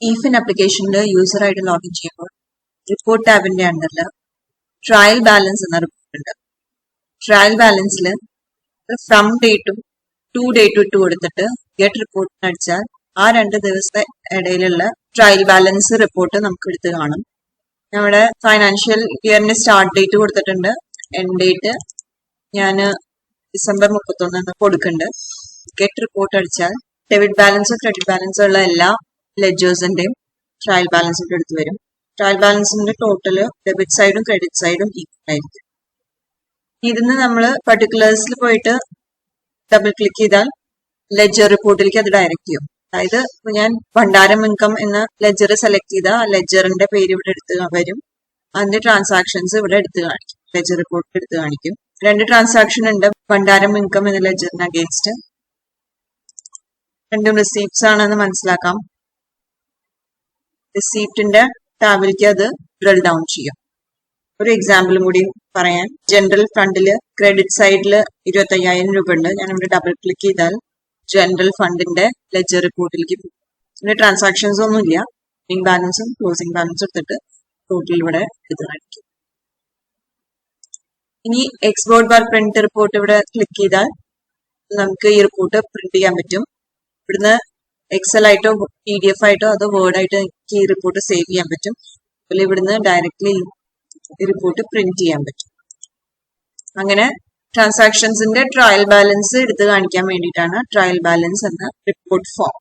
ഈഫിൻ ആപ്ലിക്കേഷനിൽ യൂസറായിട്ട് ലോഗിൻ ചെയ്യുമ്പോൾ റിപ്പോർട്ട് ടാബിന്റെ അണ്ടറിൽ ട്രയൽ ബാലൻസ് എന്ന റിപ്പോർട്ട് ഉണ്ട്. ട്രയൽ ബാലൻസിൽ ഫ്രം ഡേറ്റും ടു ഡേറ്റും ഇട്ട് കൊടുത്തിട്ട് ഗെറ്റ് റിപ്പോർട്ട് അടിച്ചാൽ ആ 2 ദിവസത്തെ ഇടയിലുള്ള ട്രയൽ ബാലൻസ് റിപ്പോർട്ട് നമുക്ക് എടുത്ത് കാണും. നമ്മുടെ ഫൈനാൻഷ്യൽ ഇയറിന്റെ സ്റ്റാർട്ട് ഡേറ്റ് കൊടുത്തിട്ടുണ്ട്, എൻഡ് ഡേറ്റ് ഞാൻ ഡിസംബർ 31 കൊടുക്കുന്നുണ്ട്. ഗെറ്റ് റിപ്പോർട്ട് അടിച്ചാൽ ഡെബിറ്റ് ബാലൻസോ ക്രെഡിറ്റ് ബാലൻസോ ഉള്ള എല്ലാ ലെഡ്ജേഴ്സിന്റെയും ട്രയൽ ബാലൻസിന്റെ അടുത്ത് വരും. ട്രയൽ ബാലൻസിന്റെ ടോട്ടല് ഡെബിറ്റ് സൈഡും ക്രെഡിറ്റ് സൈഡും ഈക്വൽ ആയിരിക്കും. ഇതിന്ന് നമ്മൾ പർട്ടിക്കുലേഴ്സിൽ പോയിട്ട് ഡബിൾ ക്ലിക്ക് ചെയ്താൽ ലെഡ്ജർ റിപ്പോർട്ടിലേക്ക് അത് ഡയറക്റ്റ് ചെയ്യും. അതായത് ഞാൻ ഭണ്ഡാരം ഇൻകം എന്ന ലെഡ്ജർ സെലക്ട് ചെയ്ത ലെഡ്ജറിന്റെ പേര് ഇവിടെ എടുത്ത് വരും. അതിന്റെ ട്രാൻസാക്ഷൻസ് ഇവിടെ എടുത്ത് കാണിക്കും, ലെഡ്ജർ റിപ്പോർട്ടിൽ എടുത്ത് കാണിക്കും. 2 ട്രാൻസാക്ഷൻ ഉണ്ട് ഭണ്ഡാരം ഇൻകം എന്ന ലെഡ്ജറിന് അഗേൻസ്റ്റ്. 2 റിസീപ്റ്റ്സ് ആണെന്ന് മനസ്സിലാക്കാം. റിസീപ്റ്റിന്റെ ടാബിലേക്ക് അത് ഡ്രിൽ ഡൗൺ ചെയ്യും. ഒരു എക്സാമ്പിളും കൂടി പറയാൻ, ജനറൽ ഫണ്ടില് ക്രെഡിറ്റ് സൈഡിൽ 25,000 രൂപ ഉണ്ട്. ഞാൻ ഇവിടെ ഡബിൾ ക്ലിക്ക് ചെയ്താൽ ജനറൽ ഫണ്ടിന്റെ ലെഡ്ജർ റിപ്പോർട്ടിലേക്ക് പോകും. ഇവിടെ ട്രാൻസാക്ഷൻസ് ഒന്നുമില്ല, ഓപ്പണിംഗ് ബാലൻസും ക്ലോസിംഗ് ബാലൻസും എടുത്തിട്ട് ടോട്ടൽ ഇവിടെ എടുത്ത് കാണിക്കും. ഇനി എക്സ്പോർട്ട് ബാർ പ്രിന്റ് റിപ്പോർട്ട് ഇവിടെ ക്ലിക്ക് ചെയ്താൽ നമുക്ക് ഈ റിപ്പോർട്ട് പ്രിന്റ് ചെയ്യാൻ പറ്റും. ഇവിടുന്ന് എക്സൽ ആയിട്ടോ PDF ആയിട്ടോ അതോ വേർഡ് ആയിട്ടോ എനിക്ക് ഈ റിപ്പോർട്ട് സേവ് ചെയ്യാൻ പറ്റും. അതുപോലെ ഇവിടുന്ന് ഡയറക്ട്ലി ഈ റിപ്പോർട്ട് പ്രിന്റ് ചെയ്യാൻ പറ്റും. അങ്ങനെ ട്രാൻസാക്ഷൻസിന്റെ ട്രയൽ ബാലൻസ് എടുത്ത് കാണിക്കാൻ വേണ്ടിയിട്ടാണ് ട്രയൽ ബാലൻസ് എന്ന റിപ്പോർട്ട് ഫോം.